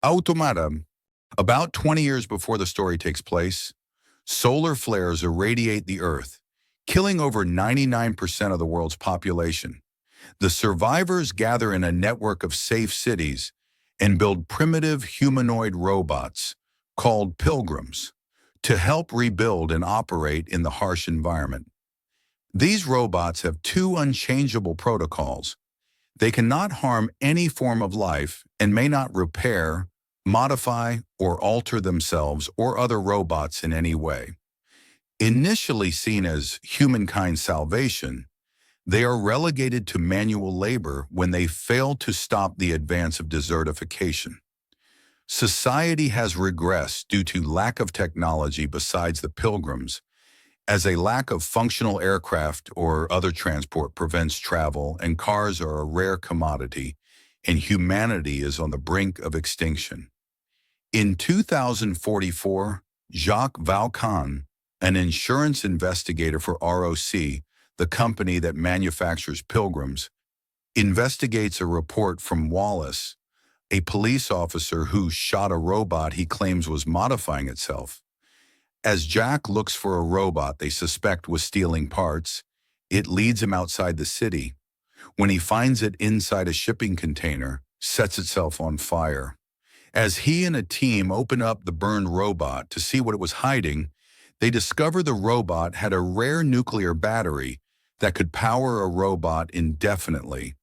Automata. About 20 years before the story takes place, solar flares irradiate the Earth, killing over 99% of the world's population. The survivors gather in a network of safe cities and build primitive humanoid robots called pilgrims to help rebuild and operate in the harsh environment. These robots have two unchangeable protocols. They cannot harm any form of life and may not repair, modify, or alter themselves or other robots in any way. Initially seen as humankind's salvation, they are relegated to manual labor when they fail to stop the advance of desertification. Society has regressed due to lack of technology besides the pilgrims, as a lack of functional aircraft or other transport prevents travel, and cars are a rare commodity, and humanity is on the brink of extinction. In 2044, Jacques Valcon, an insurance investigator for ROC, the company that manufactures pilgrims, investigates a report from Wallace, a police officer who shot a robot he claims was modifying itself. As Jack looks for a robot they suspect was stealing parts, it leads him outside the city. When he finds it inside a shipping container, sets itself on fire. As he and a team open up the burned robot to see what it was hiding, they discover the robot had a rare nuclear battery that could power a robot indefinitely.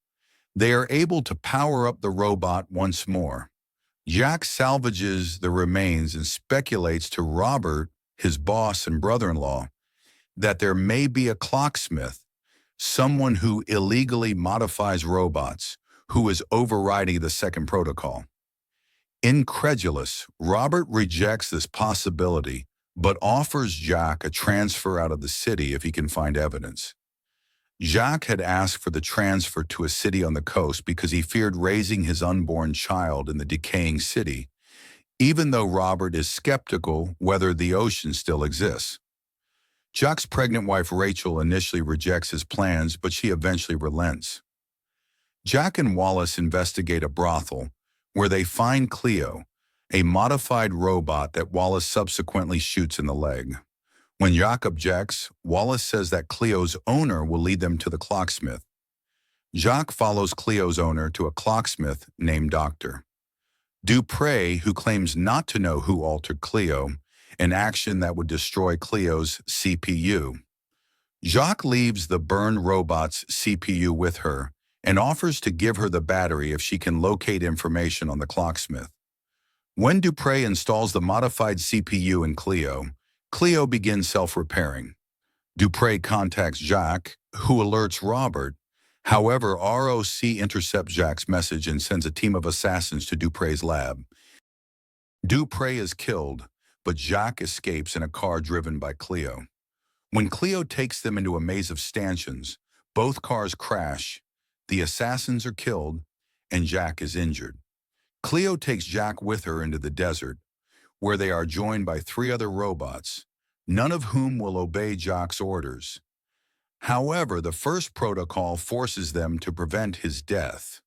They are able to power up the robot once more. Jack salvages the remains and speculates to Robert, his boss and brother-in-law, that there may be a clocksmith, someone who illegally modifies robots, who is overriding the second protocol. Incredulous, Robert rejects this possibility, but offers Jack a transfer out of the city if he can find evidence. Jacques had asked for the transfer to a city on the coast because he feared raising his unborn child in the decaying city, even though Robert is skeptical whether the ocean still exists. Jacques' pregnant wife Rachel initially rejects his plans, but she eventually relents. Jack and Wallace investigate a brothel where they find Cleo, a modified robot that Wallace subsequently shoots in the leg. When Jacques objects, Wallace says that Cleo's owner will lead them to the clocksmith. Jacques follows Cleo's owner to a clocksmith named Dr. Dupre, who claims not to know who altered Cleo, an action that would destroy Cleo's CPU. Jacques leaves the burned robot's CPU with her and offers to give her the battery if she can locate information on the clocksmith. When Dupre installs the modified CPU in Cleo, Cleo begins self-repairing. Dupre contacts Jacques, who alerts Robert. However, ROC intercepts Jacques' message and sends a team of assassins to Dupre's lab. Dupre is killed, but Jacques escapes in a car driven by Cleo. When Cleo takes them into a maze of stanchions, both cars crash, the assassins are killed, and Jacques is injured. Cleo takes Jacques with her into the desert, where they are joined by three other robots, none of whom will obey Jacques' orders. However, the first protocol forces them to prevent his death.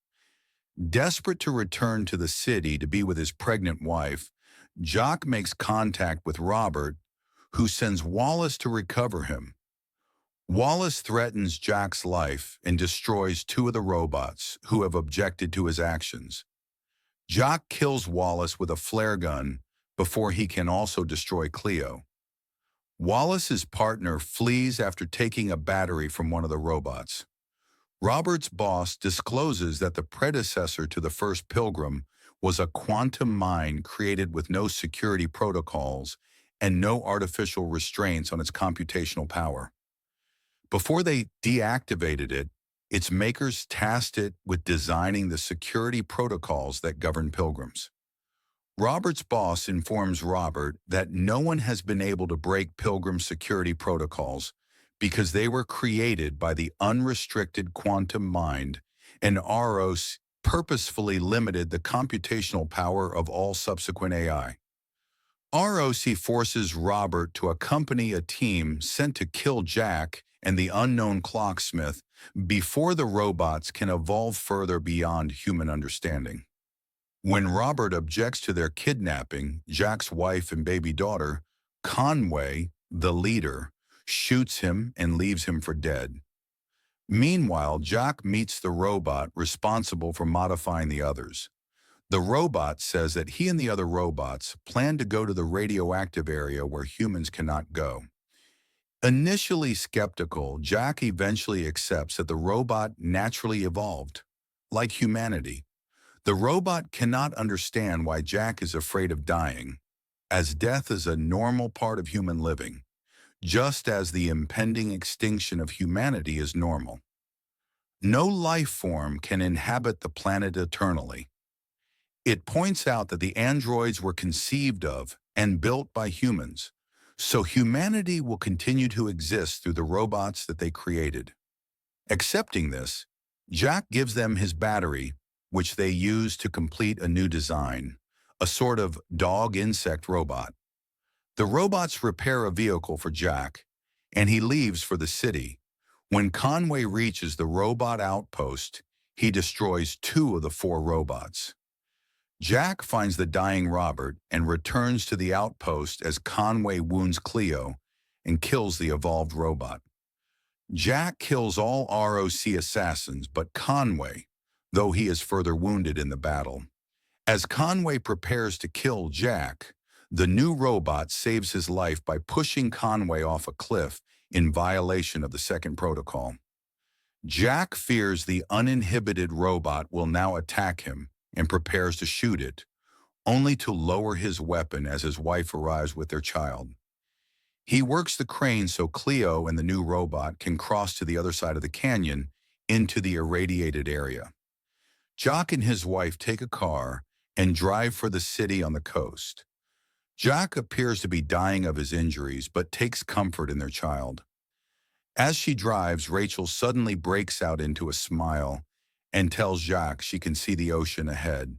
Desperate to return to the city to be with his pregnant wife, Jacques makes contact with Robert, who sends Wallace to recover him. Wallace threatens Jacques' life and destroys two of the robots who have objected to his actions. Jacques kills Wallace with a flare gun before he can also destroy Cleo. Wallace's partner flees after taking a battery from one of the robots. Robert's boss discloses that the predecessor to the first Pilgrim was a quantum mine created with no security protocols and no artificial restraints on its computational power. Before they deactivated it, its makers tasked it with designing the security protocols that govern pilgrims. Robert's boss informs Robert that no one has been able to break Pilgrim security protocols because they were created by the unrestricted quantum mind, and ROC purposefully limited the computational power of all subsequent AI. ROC forces Robert to accompany a team sent to kill Jack and the unknown clocksmith before the robots can evolve further beyond human understanding. When Robert objects to their kidnapping, Jack's wife and baby daughter, Conway, the leader, shoots him and leaves him for dead. Meanwhile, Jack meets the robot responsible for modifying the others. The robot says that he and the other robots plan to go to the radioactive area where humans cannot go. Initially skeptical, Jack eventually accepts that the robot naturally evolved, like humanity. The robot cannot understand why Jack is afraid of dying, as death is a normal part of human living, just as the impending extinction of humanity is normal. No life form can inhabit the planet eternally. It points out that the androids were conceived of and built by humans, so humanity will continue to exist through the robots that they created. Accepting this, Jack gives them his battery, which they use to complete a new design, a sort of dog-insect robot. The robots repair a vehicle for Jack, and he leaves for the city. When Conway reaches the robot outpost, he destroys two of the four robots. Jack finds the dying Robert and returns to the outpost as Conway wounds Cleo and kills the evolved robot. Jack kills all ROC assassins but Conway, though he is further wounded in the battle. As Conway prepares to kill Jack, the new robot saves his life by pushing Conway off a cliff in violation of the second protocol. Jack fears the uninhibited robot will now attack him and prepares to shoot it, only to lower his weapon as his wife arrives with their child. He works the crane so Cleo and the new robot can cross to the other side of the canyon into the irradiated area. Jack and his wife take a car and drive for the city on the coast. Jack appears to be dying of his injuries but takes comfort in their child. As she drives, Rachel suddenly breaks out into a smile and tells Jack she can see the ocean ahead.